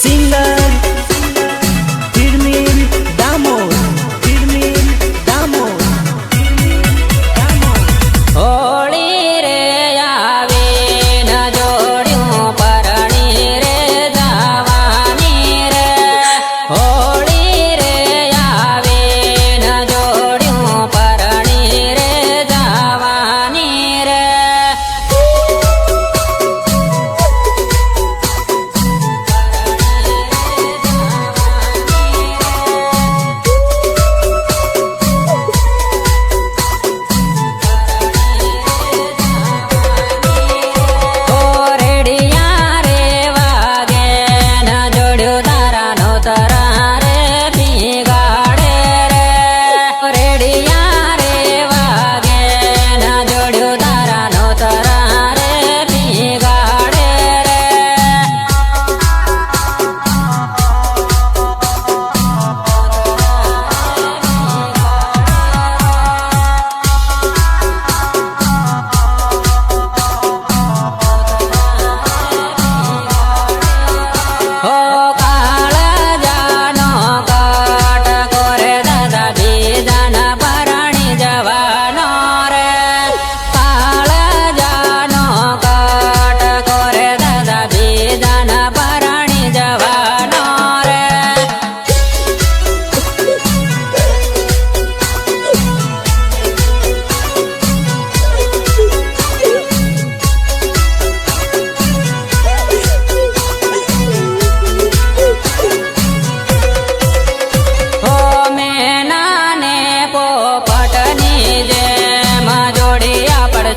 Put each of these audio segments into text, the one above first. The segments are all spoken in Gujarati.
સિંગર તિરમિલ દામોદ, તિરમિલ દામોદ, તિરમિલ દામોદ. હોળી રે આવે ન જોડ્યું પરણી રે જવાની રે. હોળી રે આવે ન જોડ્યું પરણી રે જવાની રે.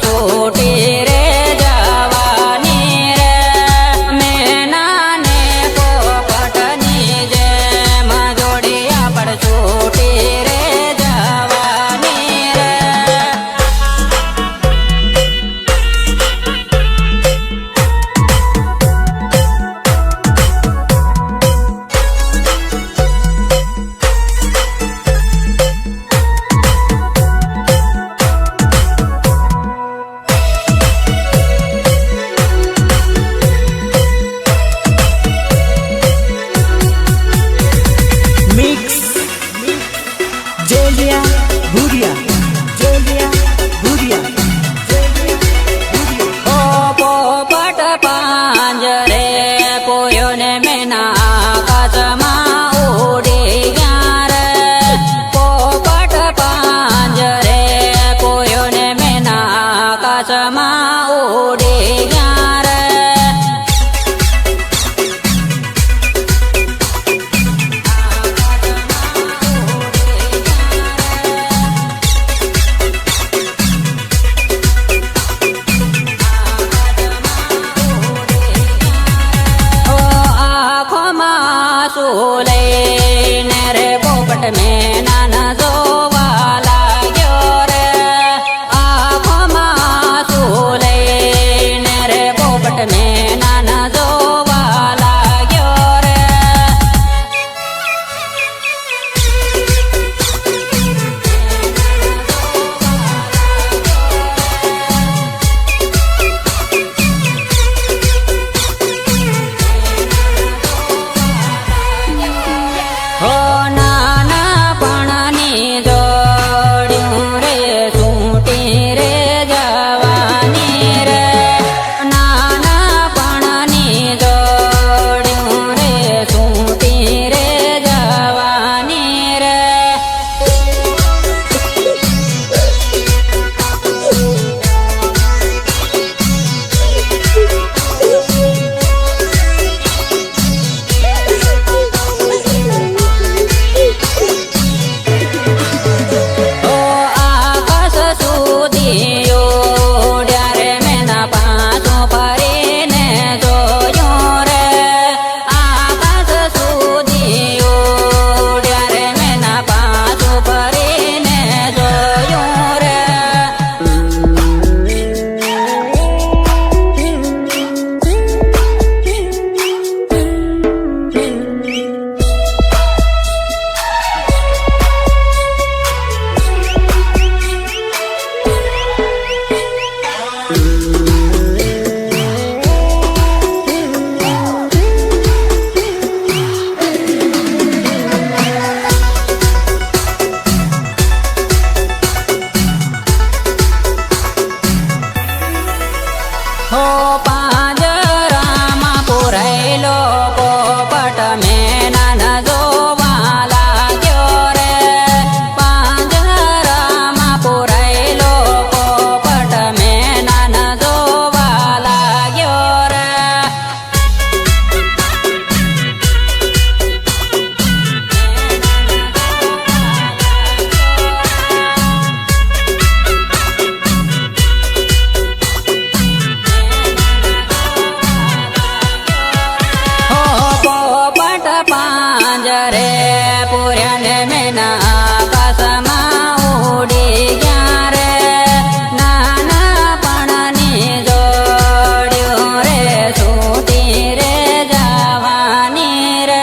છોટી રે જવાની રે. મેનાને પોપટની જેમ જોડિયા પડ છોટી રે જવાની રે. નાના પણ પુરાયેલો પોપટ મેનન જોવા લાગ્યો રે પાંજરામાં પુરાયેલો પોપટ મેનન જોવા લાગ્યો રે પોપટ પાંજરે પૂર્યાને મેના આકાશમાં ઉડી ગયા રે નાના પણની જોડ્યું રે છૂટી રે જવાની રે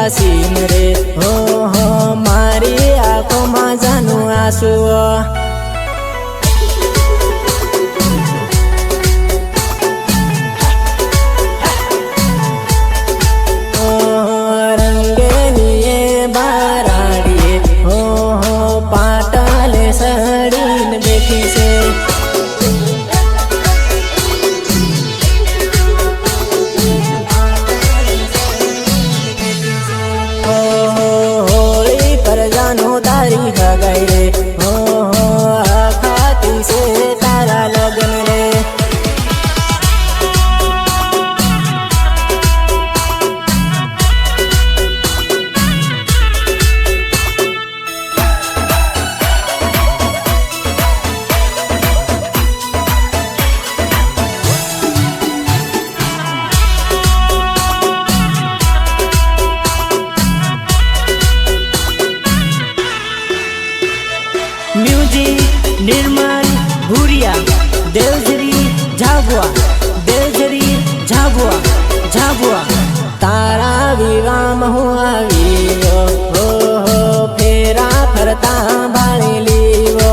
ઉદાસીન રે હો હો મારી આંખોમાં જાનું આંસુ રંગેલીએ બારાડીએ હો હો પાટાલે સડીને બેઠી છે હોળી પર જાનો તારી હગાઈ રે હો હો ખાતી છે તારા લગ્ન રે म्यूजिक निर्मल भूरिया देवजरी झाबुआ देवजरी झाबुआ झाबुआ तारा विवाह હું આવ્યો હો હો ફેરા ફરતા બાળી લીવો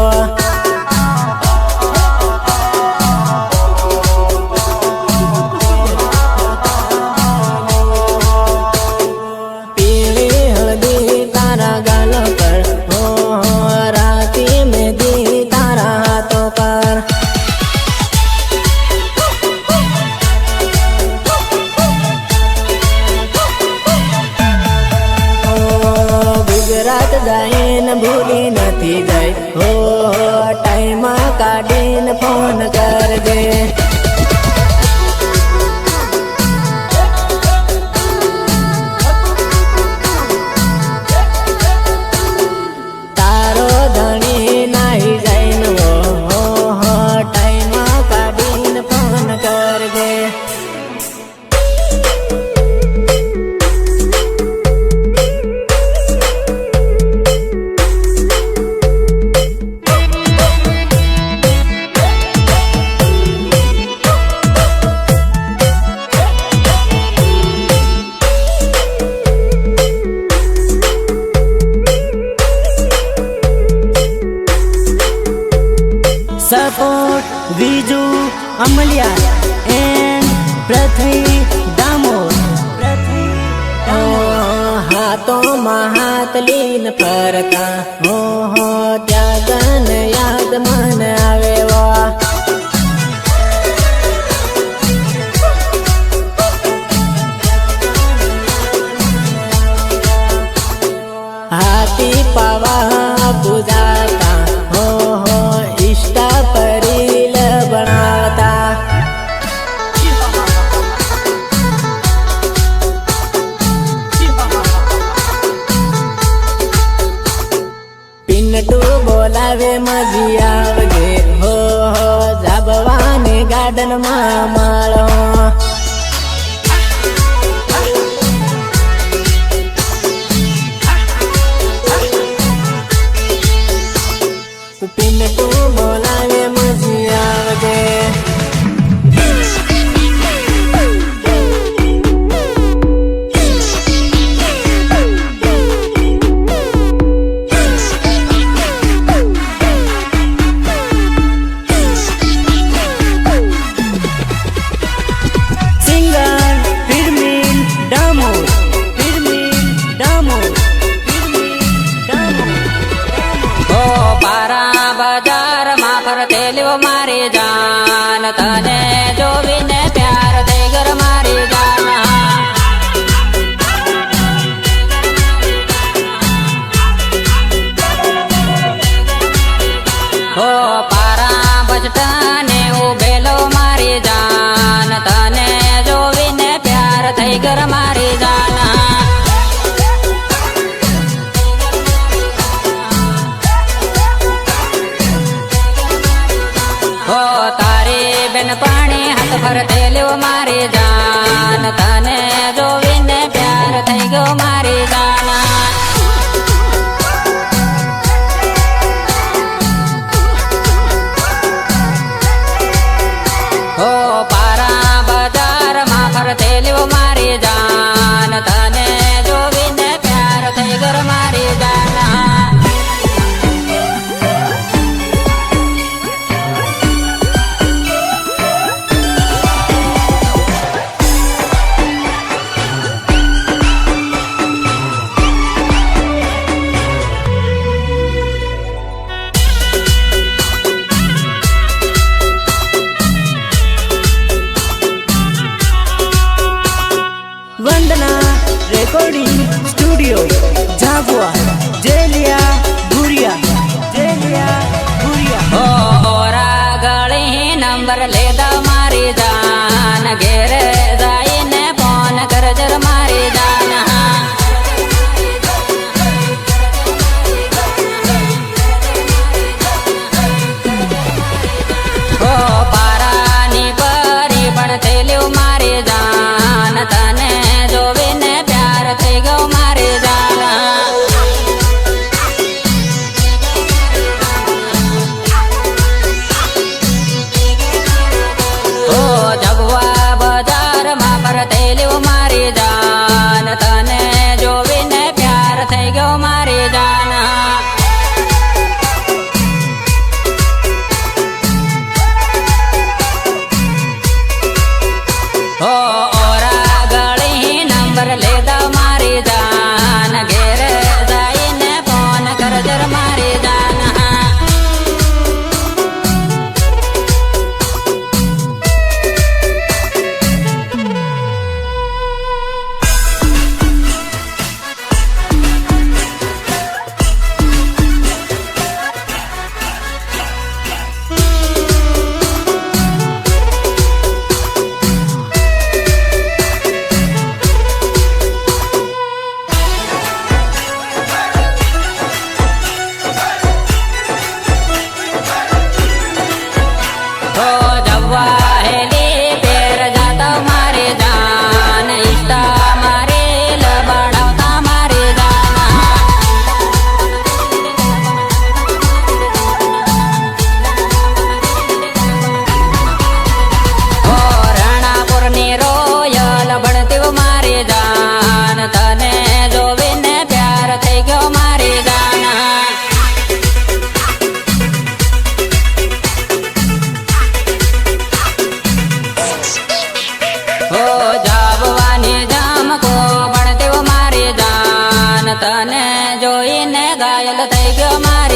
પીળી હળદી તારા ગાલ પર હો હો રાતી મેંદી તારા હાથો પર ગુજરાત ગાયન ભૂલી નથી ગઈ હો ટાઈમ કાઢીને ફોન કરજે તારો ધણી નાહી જઈને હો હો ટાઈમ કાઢીને ફોન કરજે સપોર્ટ વિજુ અમલિયા એન્ડ પૃથ્વી દામોદ હાથોમાં હાથ લીન ફરતા હો હો ત્યાગન યાદ મન આવે વા હાથી પાવા પૂજાતા હો હો ઈષ્ટા પરીલ બનાવતા પિન્ટુ બોલાવે મજી આવજે હો હો જાબવાને ગાર્ડનમાં માળો પિન્ટુ બોલાવે મજી આવજે સિંગર પિરમીન દામોદ ઓ પારા બજારમાં ફરતેલ્યો મારી જાન તને જોવીને પ્યાર થઈ ગર મારી જાન ઓ પારા બજટાને ઉભેલો મારી જાન તને જોવીને પ્યાર થઈ ગર મારી જાન હો તારી બેન પાણી હાથ ફરતેલ્યો મારી જાન તને જોવીને પ્યાર થઈ ગયો મારી જાન હો પારા બજારમાં ફરતેલ્યો મારી જાન તને જોવીને નંબર લેતા મારી જાન ઘેરે જઈને ફોન કરજર મારી જાન ઓ પારાની પરી પણ થયેલું મારી જાન તને જોવીને પ્યાર થઈ ગયો મારી જાન ઓ જગવા બજારમાં ફરતેલું મારી જાન તને જોવીને પ્યાર થઈ ગયો મારી જાન ઓ ઓરા ગળી નંબર લેતા મારી જાન ઘેરે જઈને ફોન કરજર મારી જાન તને જોવીને પ્યાર થઈ ગયો મારી જાન ઓ જાબવાની જામકો ભણતી મારી જાન તને જોઈને ઘાયલ થઈ ગયો મારી